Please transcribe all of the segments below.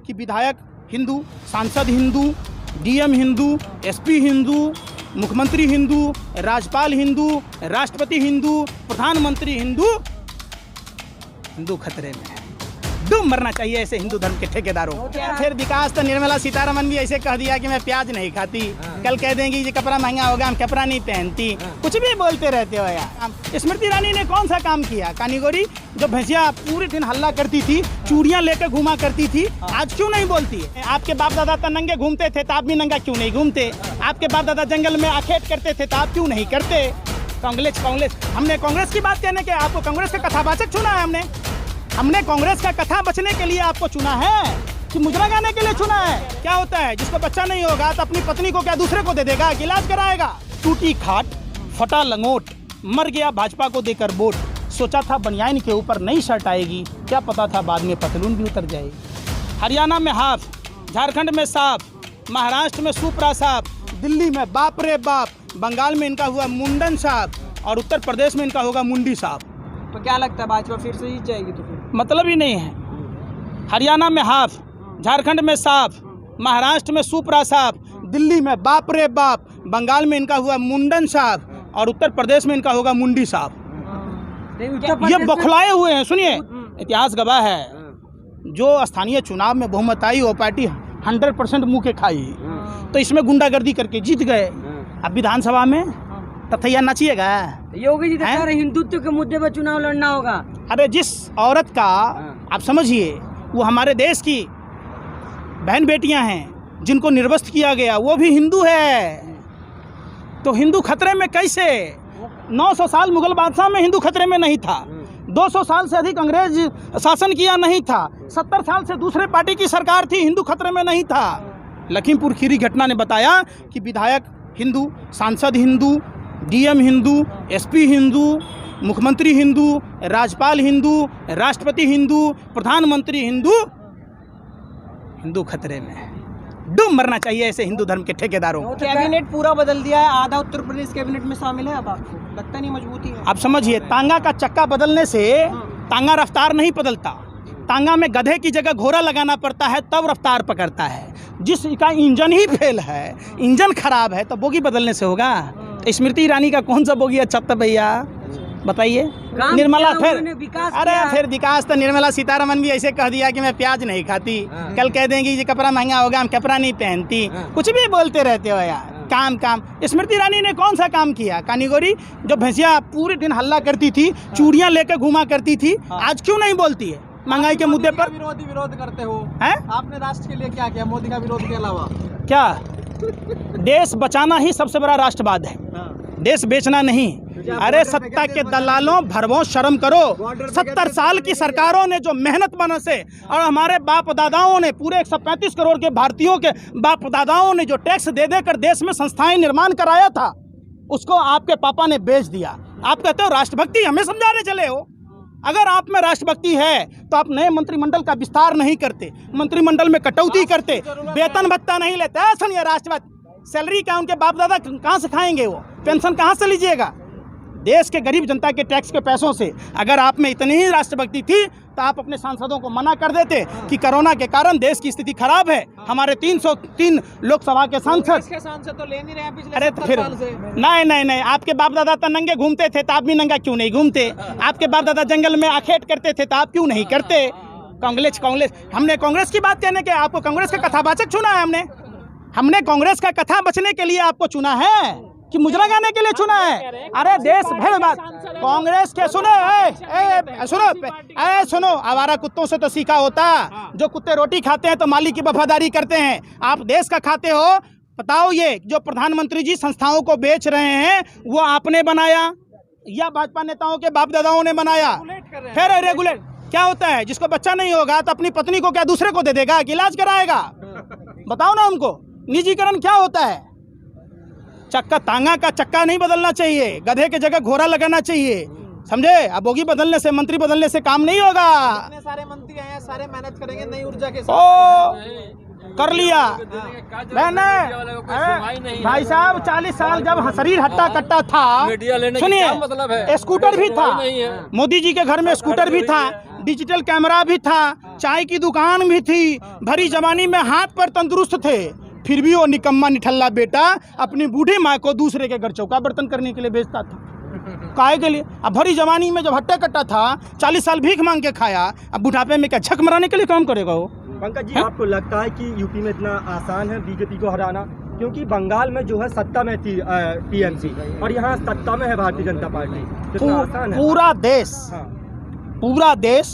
कि विधायक हिंदू, सांसद हिंदू, डीएम हिंदू, एसपी हिंदू, मुख्यमंत्री हिंदू, राज्यपाल हिंदू, राष्ट्रपति हिंदू, प्रधानमंत्री हिंदू। हिंदू खतरे में है, डूब मरना चाहिए ऐसे हिंदू धर्म के ठेकेदारों। फिर विकास तो निर्मला सीतारमन भी ऐसे कह दिया कि मैं प्याज नहीं खाती, कल कह देंगी ये कपड़ा महंगा होगा, हम कपड़ा नहीं पहनती, कुछ भी बोलते रहते हो यार। स्मृति ईरानी ने कौन सा काम किया? कानीगोरी जो भैंसिया पूरे दिन हल्ला करती थी, चूड़ियां लेकर घुमा करती थी, आज क्यों नहीं बोलती? आपके बाप दादा तो नंगे घूमते थे, तो आप भी नंगा क्यों नहीं घूमते? आपके बाप दादा जंगल में आखेट करते थे, तो आप क्यों नहीं करते? कांग्रेस हमने कांग्रेस की बात कहने के आपको कांग्रेस का कथावाचक चुना है। हमने कांग्रेस का कथा बचने के लिए आपको चुना है कि मुजरा गाने के लिए चुना है? क्या होता है जिसको बच्चा नहीं होगा तो अपनी पत्नी को क्या दूसरे को दे देगा, इलाज कराएगा? टूटी खाट, फटा लंगोट, मर गया भाजपा को देकर वोट। सोचा था बनियान के ऊपर नई शर्ट आएगी, क्या पता था बाद में पतलून भी उतर जाएगी। हरियाणा में हाफ, झारखंड में साफ, महाराष्ट्र में सुपरा साफ, दिल्ली में बाप रे बाप, बंगाल में इनका हुआ मुंडन साफ और उत्तर प्रदेश में इनका होगा मुंडी साफ। तो क्या लगता है भाजपा फिर से जीत जाएगी? तो फिर मतलब ही नहीं है। हरियाणा में हाफ, झारखंड में साफ, महाराष्ट्र में सुपरा साफ, दिल्ली में बाप रे बाप, बंगाल में इनका हुआ मुंडन साफ और उत्तर प्रदेश में इनका होगा मुंडी साफ। ये बौखलाए हुए हैं। सुनिए, इतिहास गवाह है, जो स्थानीय चुनाव में बहुमत आई वो पार्टी 100% मुंह के खाई, तो इसमें गुंडागर्दी करके जीत गए। अब विधानसभा में तथैया नाचिएगा? योगी जी तो कह रहे हिंदुत्व के मुद्दे पर चुनाव लड़ना होगा। अरे जिस औरत का आप समझिए, वो हमारे देश की बहन बेटियां हैं जिनको निर्वस्त्र किया गया, वो भी हिंदू है, तो हिंदू खतरे में कैसे? 900 साल मुगल बादशाह में हिंदू खतरे में नहीं था, 200 साल से अधिक अंग्रेज शासन किया नहीं था, 70 साल से दूसरे पार्टी की सरकार थी, हिंदू खतरे में नहीं था। लखीमपुर खीरी घटना ने बताया कि विधायक हिंदू, सांसद हिंदू, डीएम हिंदू, एसपी हिंदू, मुख्यमंत्री हिंदू, राज्यपाल हिंदू, राष्ट्रपति हिंदू, प्रधानमंत्री हिंदू। हिंदू खतरे में है, डूब मरना चाहिए ऐसे हिंदू धर्म के ठेकेदारों। कैबिनेट पूरा बदल दिया है, आधा उत्तर प्रदेश कैबिनेट में शामिल है। अब आपको लगता नहीं मजबूती है? आप समझिए, तांगा का चक्का बदलने से तांगा रफ्तार नहीं बदलता। तांगा में गधे की जगह घोड़ा लगाना पड़ता है, तब रफ्तार पकड़ता है। जिसका इंजन ही फेल है, इंजन खराब है, तो बोगी बदलने से होगा? स्मृति ईरानी का कौन सा बोगी अच्छा था भैया, बताइए? निर्मला फिर विकास तो निर्मला सीतारमन भी ऐसे कह दिया कि मैं प्याज नहीं खाती, कल कह देंगी ये कपड़ा महंगा होगा, हम कपड़ा नहीं पहनती, कुछ भी बोलते रहते हो यार। काम स्मृति ईरानी ने कौन सा काम किया? कानीगोरी जो भैंसिया पूरे दिन हल्ला करती थी, चूड़ियां लेकर घुमा करती थी, आज क्यों नहीं बोलती है महंगाई के मुद्दे पर? विरोध करते हो हैं? आपने राष्ट्र के लिए क्या किया मोदी का विरोध के अलावा? क्या देश बचाना ही सबसे बड़ा राष्ट्रवाद है, देश बेचना नहीं। अरे सत्ता के दलालों, भरवों, शर्म करो। 70 साल की सरकारों ने जो मेहनत बना से, और हमारे बाप दादाओं ने, पूरे 135 करोड़ के भारतीयों के बाप दादाओं ने जो टैक्स दे देकर देश में संस्थाएं निर्माण कराया था, उसको आपके पापा ने बेच दिया। आप कहते हो राष्ट्रभक्ति, हमें समझाने चले हो? अगर आप में राष्ट्रभक्ति है तो आप नए मंत्रिमंडल का विस्तार नहीं करते, मंत्रिमंडल में कटौती करते, वेतन भत्ता नहीं लेते। सुनिए, राष्ट्रवाद सैलरी का उनके बाप दादा कहाँ से खाएंगे? वो पेंशन कहाँ से लीजिएगा? देश के गरीब जनता के टैक्स के पैसों से। अगर आप में इतनी ही राष्ट्रभक्ति थी तो आप अपने सांसदों को मना कर देते कि कोरोना के कारण देश की स्थिति खराब है, हमारे 303 लोकसभा के सांसद तो ले नहीं रहे पिछले। अरे तो फिर नहीं, आपके बाप दादा तो नंगे घूमते थे, तो आप भी नंगा क्यों नहीं घूमते? आपके बाप दादा जंगल में आखेट करते थे, तो आप क्यों नहीं करते? कांग्रेस हमने कांग्रेस की बात कहने के आपको कांग्रेस का कथावाचक चुना है। हमने कांग्रेस का कथा बचने के लिए आपको चुना है कि मुजरा गाने के लिए चुना है? अरे देश भर बात कांग्रेस के सुनो, आवारा कुत्तों से तो सीखा होता। जो कुत्ते रोटी खाते हैं तो मालिक की वफादारी करते हैं, आप देश का खाते हो। बताओ, ये जो प्रधानमंत्री जी संस्थाओं को बेच रहे हैं, वो आपने बनाया या भाजपा नेताओं के बाप दादाओं ने बनाया? फिर रेगुलेट क्या होता है? जिसको बच्चा नहीं होगा तो अपनी पत्नी को क्या दूसरे को दे देगा, इलाज कराएगा? बताओ ना हमको, निजीकरण क्या होता है? चक्का, तांगा का चक्का नहीं बदलना चाहिए, गधे की जगह घोड़ा लगाना चाहिए, समझे? अब बोगी बदलने से, मंत्री बदलने से काम नहीं होगा। इतने सारे मंत्री हैं, सारे मैनेज करेंगे नई ऊर्जा के साथ। कर लिया भाई साहब। 40 साल जब शरीर हट्टा कट्टा था, सुनिए, स्कूटर भी था, मोदी जी के घर में स्कूटर भी था, डिजिटल कैमरा भी था, चाय की दुकान भी थी, भरी जवानी में हाथ पर तंदुरुस्त थे, फिर भी वो निकम्मा निठल्ला बेटा अपनी बूढ़ी माँ को दूसरे के घर चौका बर्तन करने के लिए भेजता था। काहे के लिए? अब भरी जवानी में जब हट्टा कट्टा था, 40 साल भीख मांग के खाया, अब बुढ़ापे में क्या झक मराने के लिए काम करेगा वो? पंकज जी, आपको लगता है कि यूपी में इतना आसान है बीजेपी को हराना? क्योंकि बंगाल में जो है सत्ता में थी टीएमसी और यहाँ सत्ता में है भारतीय जनता पार्टी, कितना आसान है? पूरा देश,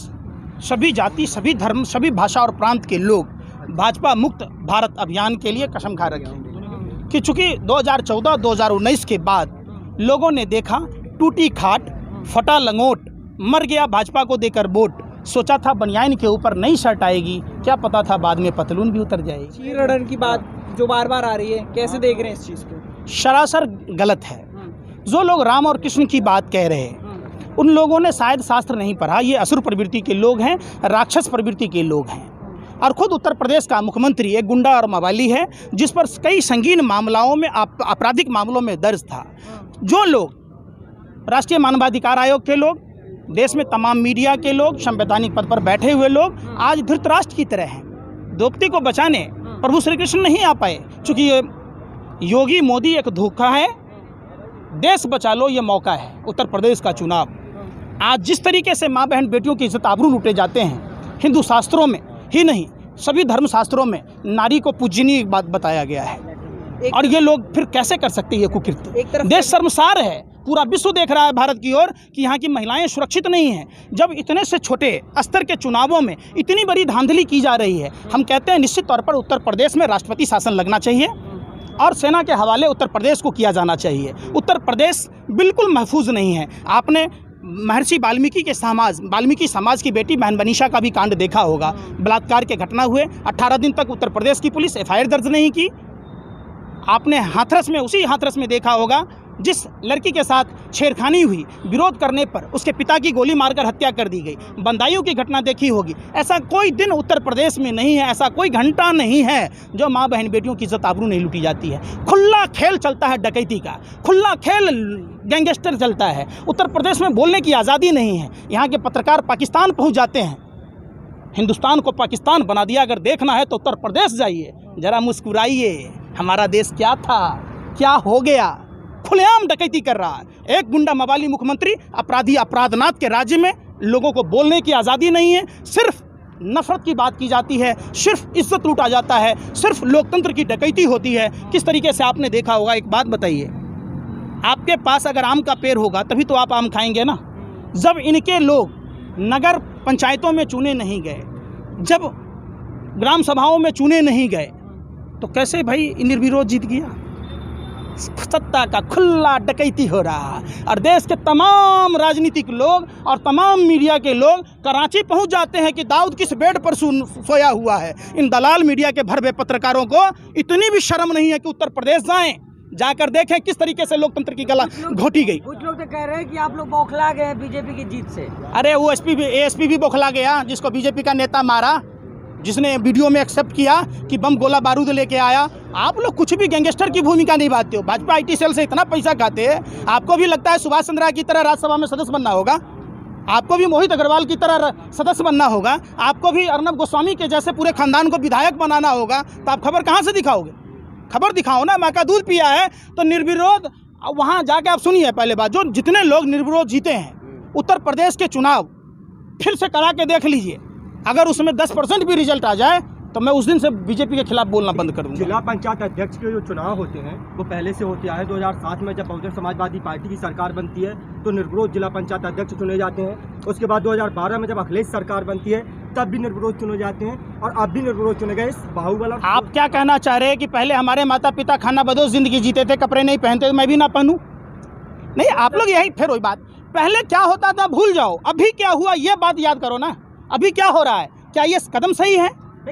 सभी जाति, सभी धर्म, सभी भाषा और प्रांत के लोग भाजपा मुक्त भारत अभियान के लिए कसम खा रखे कि चूंकि 2014-2019 के बाद लोगों ने देखा टूटी खाट, फटा लंगोट, मर गया भाजपा को देकर वोट, सोचा था बनियान के ऊपर नई शर्ट आएगी, क्या पता था बाद में पतलून भी उतर जाएगी। चीरहरण की बात जो बार बार आ रही है, कैसे देख रहे हैं इस चीज़ को? सरासर गलत है। जो लोग राम और कृष्ण की बात कह रहे हैं उन लोगों ने शायद शास्त्र नहीं पढ़ा। ये असुर प्रवृत्ति के लोग हैं, राक्षस प्रवृत्ति के लोग हैं। और खुद उत्तर प्रदेश का मुख्यमंत्री एक गुंडा और मवाली है, जिस पर कई संगीन मामलों में, आपराधिक मामलों में दर्ज था। जो लोग राष्ट्रीय मानवाधिकार आयोग के लोग, देश में तमाम मीडिया के लोग, संवैधानिक पद पर बैठे हुए लोग आज धृतराष्ट्र की तरह हैं। द्रौपदी को बचाने प्रभु श्री कृष्ण नहीं आ पाए, चूँकि ये योगी मोदी एक धोखा है। देश बचा लो ये मौका है। उत्तर प्रदेश का चुनाव आज जिस तरीके से माँ बहन बेटियों की इज्जत आबरू लूटे जाते हैं, हिंदू शास्त्रों में ही नहीं सभी धर्म शास्त्रों में नारी को पूजनीय बात बताया गया है, और ये लोग फिर कैसे कर सकते हैं ये कुकृत्य? देश शर्मसार है। पूरा विश्व देख रहा है भारत की ओर कि यहाँ की महिलाएं सुरक्षित नहीं हैं। जब इतने से छोटे स्तर के चुनावों में इतनी बड़ी धांधली की जा रही है, हम कहते हैं निश्चित तौर पर उत्तर प्रदेश में राष्ट्रपति शासन लगना चाहिए और सेना के हवाले उत्तर प्रदेश को किया जाना चाहिए। उत्तर प्रदेश बिल्कुल महफूज नहीं है। आपने महर्षि वाल्मीकि समाज की बेटी बहन बनीशा का भी कांड देखा होगा। बलात्कार के घटना हुए, 18 दिन तक उत्तर प्रदेश की पुलिस एफआईआर दर्ज नहीं की। आपने उसी हाथरस में देखा होगा जिस लड़की के साथ छेड़खानी हुई, विरोध करने पर उसके पिता की गोली मारकर हत्या कर दी गई। बंदाइयों की घटना देखी होगी। ऐसा कोई दिन उत्तर प्रदेश में नहीं है, ऐसा कोई घंटा नहीं है जो माँ बहन बेटियों की इज्जत आबरू नहीं लूटी जाती है। खुला खेल चलता है डकैती का, खुला खेल गैंगस्टर चलता है। उत्तर प्रदेश में बोलने की आज़ादी नहीं है। यहाँ के पत्रकार पाकिस्तान पहुँच जाते हैं। हिंदुस्तान को पाकिस्तान बना दिया। अगर देखना है तो उत्तर प्रदेश जाइए, ज़रा मुस्कुराइए। हमारा देश क्या था, क्या हो गया? खुलेआम डकैती कर रहा है एक गुंडा मवाली मुख्यमंत्री। अपराधी अपराधनाथ के राज्य में लोगों को बोलने की आज़ादी नहीं है। सिर्फ नफरत की बात की जाती है, सिर्फ इज्जत लूटा जाता है, सिर्फ लोकतंत्र की डकैती होती है। किस तरीके से आपने देखा होगा, एक बात बताइए, आपके पास अगर आम का पेड़ होगा तभी तो आप आम खाएंगे ना। जब इनके लोग नगर पंचायतों में चुने नहीं गए, जब ग्राम सभाओं में चुने नहीं गए, तो कैसे भाई निर्विरोध जीत गया? सत्ता का खुला डकैती हो रहा है और देश के तमाम राजनीतिक लोग और तमाम मीडिया के लोग कराची पहुंच जाते हैं कि दाऊद किस बेड पर सोया हुआ है। इन दलाल मीडिया के भरवे पत्रकारों को इतनी भी शर्म नहीं है कि उत्तर प्रदेश जाएं, जाकर देखें किस तरीके से लोकतंत्र की गला घोटी गई। कुछ लोग तो कह रहे हैं कि आप लोग बौखला गए बीजेपी की जीत से। अरे वो एएसपी भी बौखला गया, जिसको बीजेपी का नेता मारा, जिसने वीडियो में एक्सेप्ट किया कि बम गोला बारूद लेके आया। आप लोग कुछ भी गैंगस्टर की भूमिका निभाते हो। भाजपा आईटी सेल से इतना पैसा खाते हैं, आपको भी लगता है सुभाष चंद्रा की तरह राज्यसभा में सदस्य बनना होगा, आपको भी मोहित अग्रवाल की तरह सदस्य बनना होगा, आपको भी अर्नब गोस्वामी के जैसे पूरे खानदान को विधायक बनाना होगा। तो आप खबर कहाँ से दिखाओगे? खबर दिखाओ ना। माँ का दूध पिया है तो निर्विरोध वहाँ जाके आप सुनिए। पहले बात, जो जितने लोग निर्विरोध जीते हैं उत्तर प्रदेश के चुनाव फिर से करा के देख लीजिए। अगर उसमें 10% भी रिजल्ट आ जाए तो मैं उस दिन से बीजेपी के खिलाफ बोलना बंद कर दूंगा। जिला पंचायत अध्यक्ष के जो चुनाव होते हैं वो पहले से होते आए। 2007 में जब बहुजन समाजवादी पार्टी की सरकार बनती है तो निर्विरोध जिला पंचायत अध्यक्ष चुने जाते हैं। उसके बाद 2012 में जब अखिलेश सरकार बनती है तब भी निर्विरोध चुने जाते हैं और अब भी निर्विरोध चुने गए। बाहुबल, आप क्या कहना चाह रहे हैं कि पहले हमारे माता पिता खाना बदोश जिंदगी जीते थे, कपड़े नहीं पहनते, तो मैं भी ना पहनूं? नहीं, आप लोग यही फिर वही बात, पहले क्या होता था भूल जाओ, अभी क्या हुआ ये बात याद करो ना। अभी क्या हो रहा है? क्या ये कदम सही है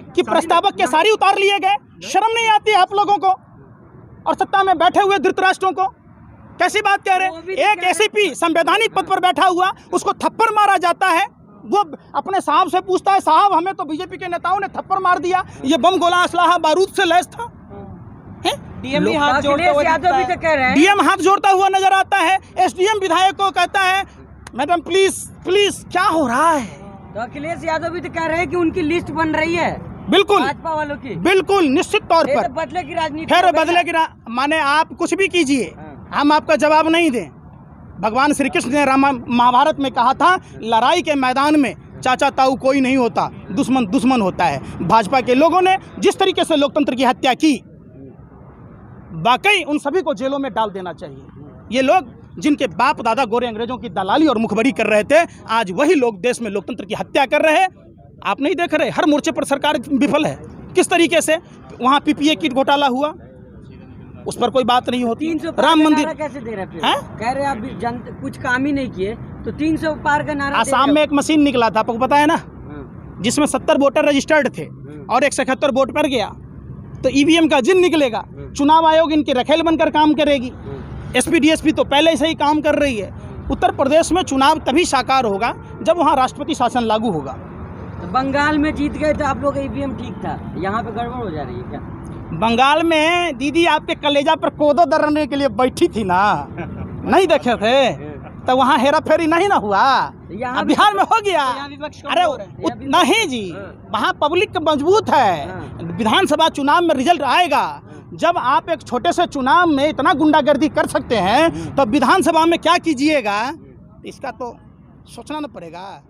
कि प्रस्तावक के सारी उतार लिए गए? शर्म नहीं आती है आप लोगों को? और सत्ता में बैठे हुए धृतराष्ट्रों को कैसी बात कह रहे हैं? एक एसीपी संवैधानिक पद पर बैठा हुआ, उसको थप्पड़ मारा जाता है, वो अपने साहब से पूछता है साहब हमें तो बीजेपी के नेताओं ने थप्पड़ मार दिया, ये बम गोला असलाहा बारूद से लैस था। डीएम भी हाथ जोड़ता हुआ डीएम हाथ जोड़ता हुआ नजर आता है। एसडीएम विधायक को कहता है मैडम प्लीज प्लीज। क्या हो रहा है? तो अखिलेश यादव भी तो कह रहे हैं कि उनकी लिस्ट बन रही है बिल्कुल भाजपा वालों की। बिल्कुल निश्चित तौर ये पर तो बदले की राजनीति फिर हो गई बदले की माने आप कुछ भी कीजिए, हाँ। हम आपका जवाब नहीं दें। भगवान श्री कृष्ण ने महाभारत में कहा था, लड़ाई के मैदान में चाचा ताऊ कोई नहीं होता, दुश्मन दुश्मन होता है। भाजपा के लोगों ने जिस तरीके से लोकतंत्र की हत्या की, वाकई उन सभी को जेलों में डाल देना चाहिए। ये लोग जिनके बाप दादा गोरे अंग्रेजों की दलाली और मुखबरी कर रहे थे, आज वही लोग देश में लोकतंत्र की हत्या कर रहे हैं। आप नहीं देख रहे, हर मोर्चे पर सरकार विफल है। किस तरीके से वहाँ पीपीए किट घोटाला हुआ, उस पर कोई बात नहीं होती। 300 पार राम का मंदिर नारा कैसे दे रहे हैं? हैं? कह रहे हैं आप जनता कुछ काम ही नहीं किए तो 300 पार का नारा आसाम में एक मशीन निकला था, आपको पता है ना, हाँ। जिसमें 70 वोटर रजिस्टर्ड थे और 171 वोट पर गया। तो ईवीएम का जिन निकलेगा, चुनाव आयोग इनकी रखेल बनकर काम करेगी। एसपी डीएसपी तो पहले से ही काम कर रही है। उत्तर प्रदेश में चुनाव तभी साकार होगा जब वहाँ राष्ट्रपति शासन लागू होगा। तो बंगाल में जीत गए तो आप लोग का ईवीएम ठीक था, यहाँ पे गड़बड़ हो जा रही है क्या? बंगाल में दीदी आपके कलेजा पर कोदो दर्रने के लिए बैठी थी ना, नहीं देखे थे? तो वहाँ हेरा फेरी नहीं ना हुआ, अब बिहार में हो गया। अरे नहीं जी, वहाँ पब्लिक मजबूत है। विधानसभा चुनाव में रिजल्ट आएगा। जब आप एक छोटे से चुनाव में इतना गुंडागर्दी कर सकते हैं, तो विधानसभा में क्या कीजिएगा, इसका तो सोचना न पड़ेगा।